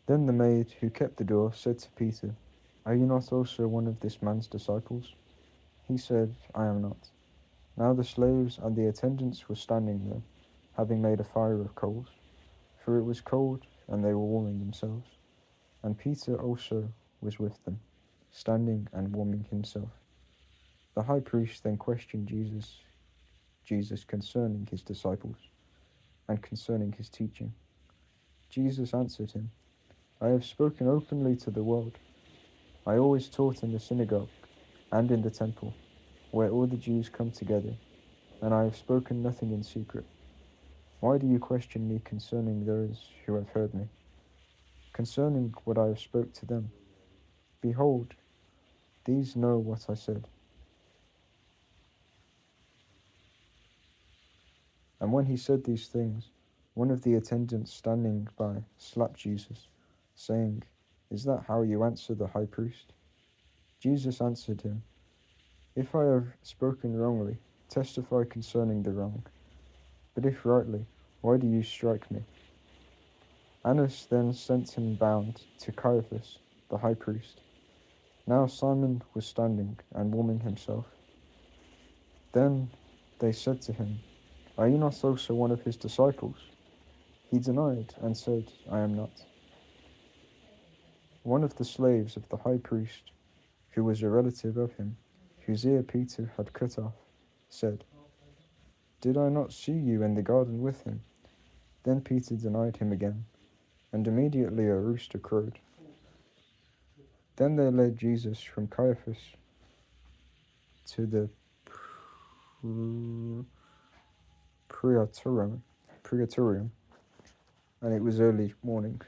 Then the maid who kept the door said to Peter, "Are you not also one of this man's disciples?" He said, "I am not." Now the slaves and the attendants were standing there, having made a fire of coals, for it was cold, and they were warming themselves. And Peter also was with them, standing and warming himself. The high priest then questioned Jesus concerning his disciples, and concerning his teaching. Jesus answered him, "I have spoken openly to the world. I always taught in the synagogue and in the temple, where all the Jews come together, and I have spoken nothing in secret. Why do you question me concerning those who have heard me? Concerning what I have spoke to them, behold, these know what I said." And when he said these things, one of the attendants standing by slapped Jesus, saying, "Is that how you answer the high priest?" Jesus answered him, "If I have spoken wrongly, testify concerning the wrong. But if rightly, why do you strike me?" Annas then sent him bound to Caiaphas, the high priest. Now Simon was standing and warming himself. Then they said to him, "Are you not also one of his disciples?" He denied and said, "I am not." One of the slaves of the high priest, who was a relative of him, whose ear Peter had cut off, said, "Did I not see you in the garden with him?" Then Peter denied him again, and immediately a rooster crowed. Then they led Jesus from Caiaphas to the praetorium, and it was early morning,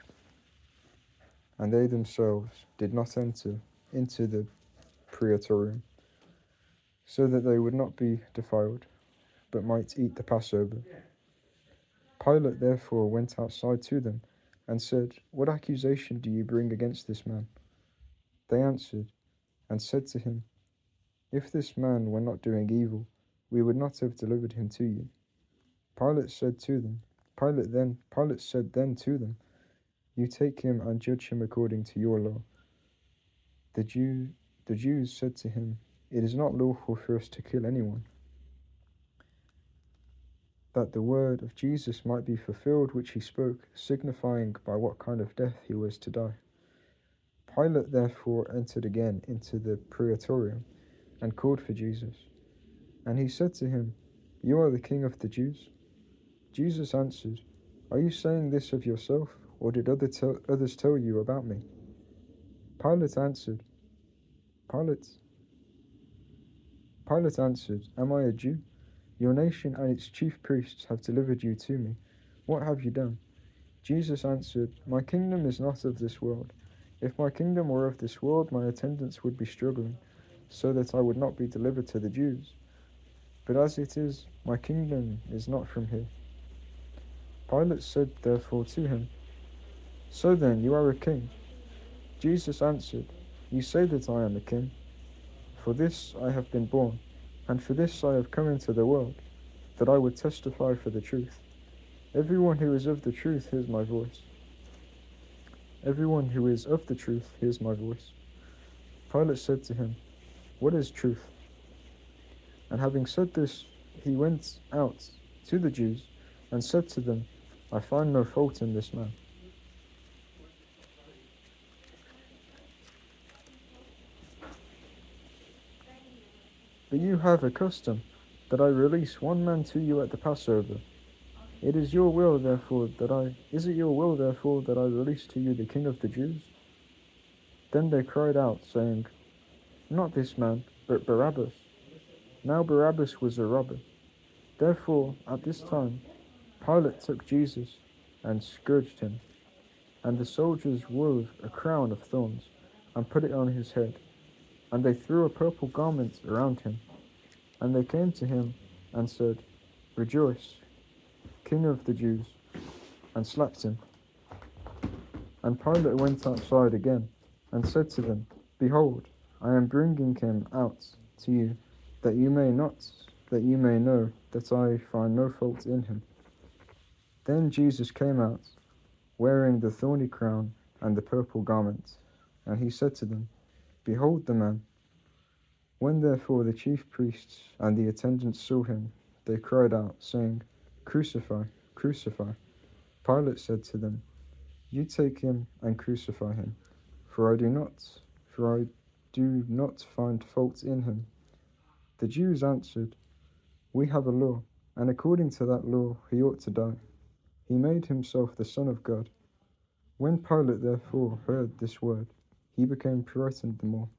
and they themselves did not enter into the praetorium, so that they would not be defiled, but might eat the Passover. Pilate therefore went outside to them, and said, "What accusation do you bring against this man?" They answered and said to him, "If this man were not doing evil, we would not have delivered him to you." Pilate said then to them, "You take him and judge him according to your law." The Jews said to him, "It is not lawful for us to kill anyone," that the word of Jesus might be fulfilled which he spoke, signifying by what kind of death he was to die. Pilate therefore entered again into the praetorium, and called for Jesus. And he said to him, "You are the king of the Jews?" Jesus answered, "Are you saying this of yourself, or did others tell you about me?" Pilate answered, Pilate, Pilate answered, "Am I a Jew? Your nation and its chief priests have delivered you to me. What have you done?" Jesus answered, "My kingdom is not of this world. If my kingdom were of this world, my attendants would be struggling, so that I would not be delivered to the Jews. But as it is, my kingdom is not from here." Pilate said therefore to him, "So then you are a king?" Jesus answered, "You say that I am a king. For this I have been born, and for this I have come into the world, that I would testify for the truth. Everyone who is of the truth hears my voice. Everyone who is of the truth hears my voice." Pilate said to him, "What is truth?" And having said this, he went out to the Jews and said to them, "I find no fault in this man." "But you have a custom that I release one man to you at the Passover. Is it your will therefore that I release to you the King of the Jews?" Then they cried out, saying, "Not this man, but Barabbas." Now Barabbas was a robber. Therefore, at this time, Pilate took Jesus and scourged him, and the soldiers wove a crown of thorns and put it on his head, and they threw a purple garment around him. And they came to him and said, "Rejoice, King of the Jews," and slapped him. And Pilate went outside again and said to them, "Behold, I am bringing him out to you, that you may know that I find no fault in him." Then Jesus came out, wearing the thorny crown and the purple garment. And he said to them, Behold the man. When therefore the chief priests and the attendants saw him, they cried out, saying, Crucify, crucify. Pilate said to them, You take him and crucify him, for I do not find fault in him. The Jews answered, We have a law, and according to that law he ought to die. He made himself the Son of God. When Pilate therefore heard this word, he became frightened the more.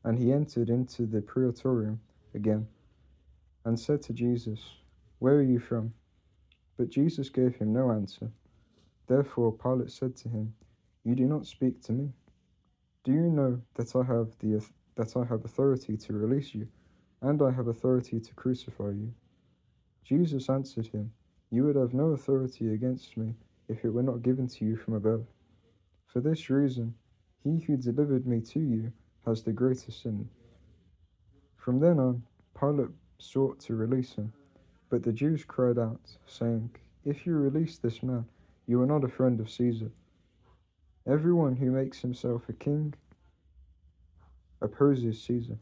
And he entered into the praetorium again, and said to Jesus, Where are you from? But Jesus gave him no answer. Therefore Pilate said to him, You do not speak to me. Do you know that I have authority to release you, and I have authority to crucify you? Jesus answered him, You would have no authority against me if it were not given to you from above. For this reason, he who delivered me to you has the greater sin. From then on, Pilate sought to release him, but the Jews cried out, saying, If you release this man, you are not a friend of Caesar. Everyone who makes himself a king opposes Caesar.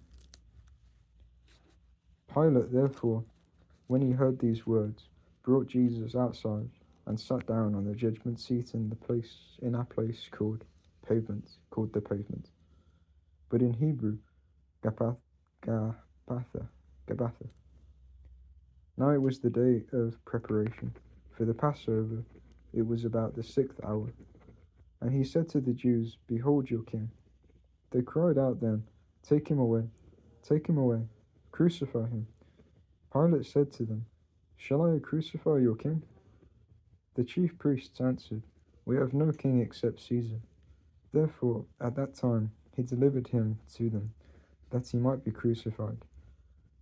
Pilate, therefore, when he heard these words, brought Jesus outside and sat down on the judgment seat in a place called the pavement, but in Hebrew, Gabbatha. Now it was the day of preparation for the Passover. It was about the 6th hour. And he said to the Jews, Behold your king. They cried out then, Take him away, crucify him. Pilate said to them, Shall I crucify your king? The chief priests answered, We have no king except Caesar. Therefore, at that time, he delivered him to them, that he might be crucified.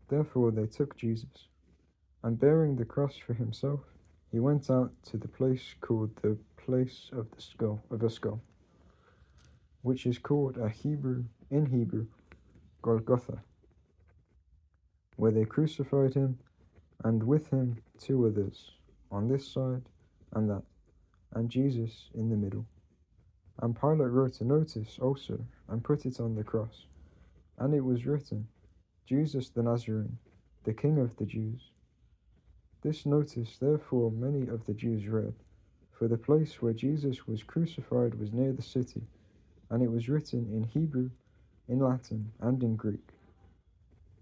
Therefore they took Jesus, and bearing the cross for himself, he went out to the place called the place of a skull, which is called in Hebrew, Golgotha, where they crucified him, and with him 2 others, on this side and that, and Jesus in the middle. And Pilate wrote a notice also, and put it on the cross, and it was written, Jesus the Nazarene, the King of the Jews. This notice therefore many of the Jews read, for the place where Jesus was crucified was near the city, and it was written in Hebrew, in Latin, and in Greek.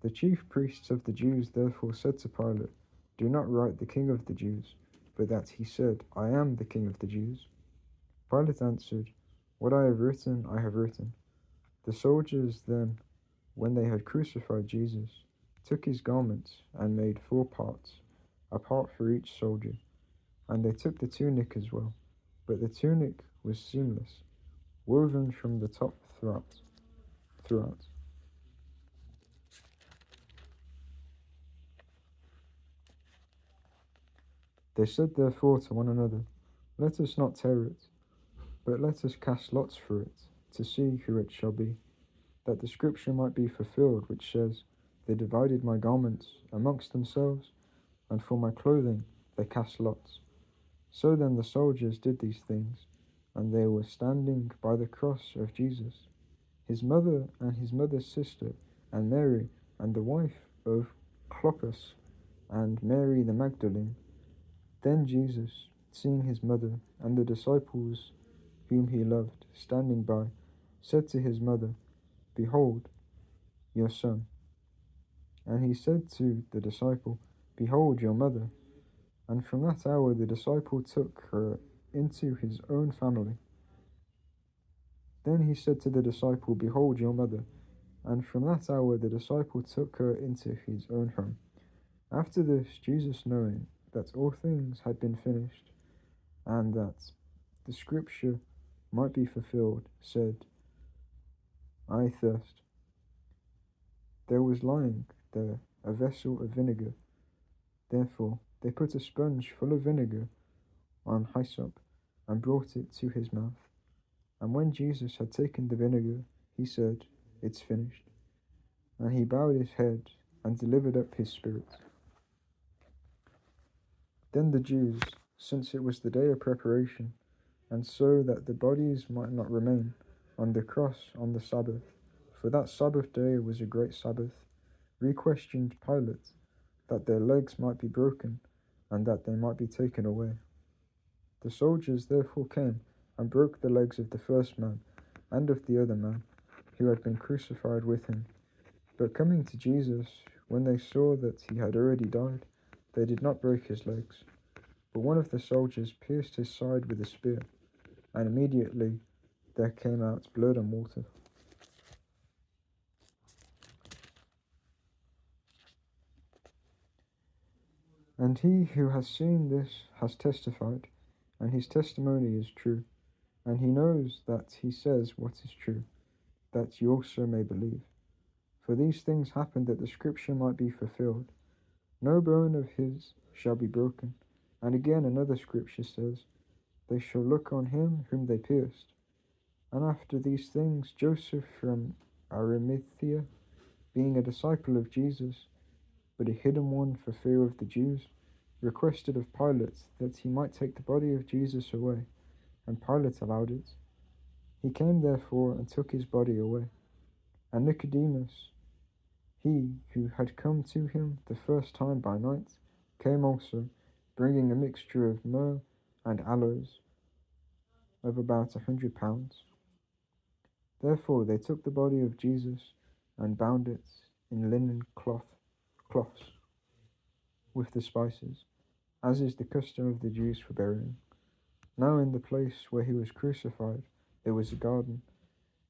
The chief priests of the Jews therefore said to Pilate, Do not write the King of the Jews, but that he said, I am the King of the Jews. Pilate answered, What I have written, I have written. The soldiers then, when they had crucified Jesus, took his garments and made 4 parts, a part for each soldier, and they took the tunic as well. But the tunic was seamless, woven from the top throughout. They said therefore to one another, Let us not tear it, but let us cast lots for it, to see who it shall be, that the scripture might be fulfilled, which says, They divided my garments amongst themselves, and for my clothing they cast lots. So then the soldiers did these things, and they were standing by the cross of Jesus, his mother and his mother's sister, and Mary, and the wife of Clopas, and Mary the Magdalene. Then Jesus, seeing his mother and the disciples whom he loved standing by, said to his mother, Behold, your son. And he said to the disciple, Behold your mother. And from that hour the disciple took her into his own family. Then he said to the disciple, Behold your mother. And from that hour the disciple took her into his own home. After this, Jesus, knowing that all things had been finished, and that the scripture might be fulfilled, said, I thirst. There was lying there a vessel of vinegar. Therefore they put a sponge full of vinegar on hyssop, and brought it to his mouth. And when Jesus had taken the vinegar, he said, It's finished. And he bowed his head and delivered up his spirit. Then the Jews since it was the day of preparation, and so that the bodies might not remain on the cross on the Sabbath, for that Sabbath day was a great Sabbath, re-questioned Pilate that their legs might be broken, and that they might be taken away. The soldiers therefore came and broke the legs of the first man and of the other man, who had been crucified with him. But coming to Jesus, when they saw that he had already died, they did not break his legs. But one of the soldiers pierced his side with a spear, and immediately there came out blood and water. And he who has seen this has testified, and his testimony is true, and he knows that he says what is true, that you also may believe. For these things happened that the scripture might be fulfilled. No bone of his shall be broken. And again another scripture says, they shall look on him whom they pierced. And after these things, Joseph from Arimathea, being a disciple of Jesus, but a hidden one for fear of the Jews, requested of Pilate that he might take the body of Jesus away, and Pilate allowed it. He came therefore and took his body away. And Nicodemus, he who had come to him the first time by night, came also, bringing a mixture of myrrh and aloes of about 100 pounds. Therefore they took the body of Jesus and bound it in linen cloths with the spices, as is the custom of the Jews for burying. Now in the place where he was crucified there was a garden,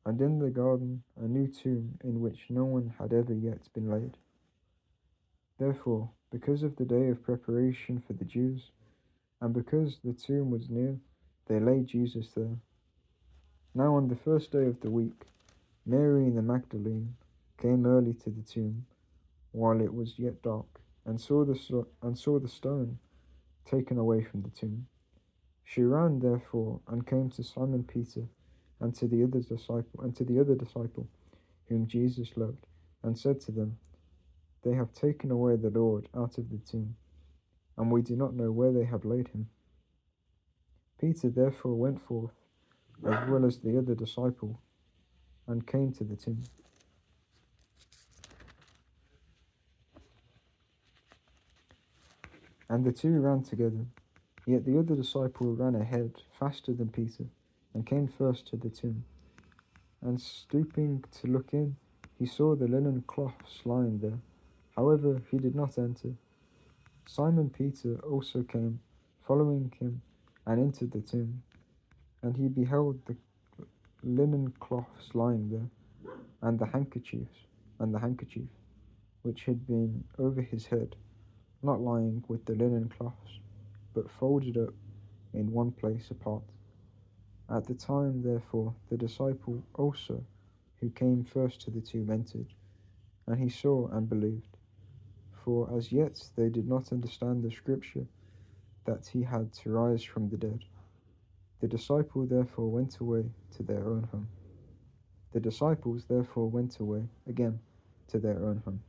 and in the garden a new tomb in which no one had ever yet been laid. Therefore, because of the day of preparation for the Jews, and because the tomb was near, they laid Jesus there. Now on the first day of the week, Mary the Magdalene came early to the tomb, while it was yet dark, and saw the stone taken away from the tomb. She ran therefore and came to Simon Peter and to the other disciple whom Jesus loved, and said to them, they have taken away the Lord out of the tomb, and we do not know where they have laid him. Peter therefore went forth, as well as the other disciple, and came to the tomb. And the two ran together, yet the other disciple ran ahead, faster than Peter, and came first to the tomb. And stooping to look in, he saw the linen cloths lying there. However, he did not enter. Simon Peter also came, following him, and entered the tomb. And he beheld the linen cloths lying there, and the handkerchief, which had been over his head, not lying with the linen cloths, but folded up in one place apart. At the time, therefore, the disciple also, who came first to the tomb, entered, and he saw and believed. For as yet they did not understand the scripture that he had to rise from the dead. The disciples therefore went away to their own home. The disciples therefore went away again to their own home.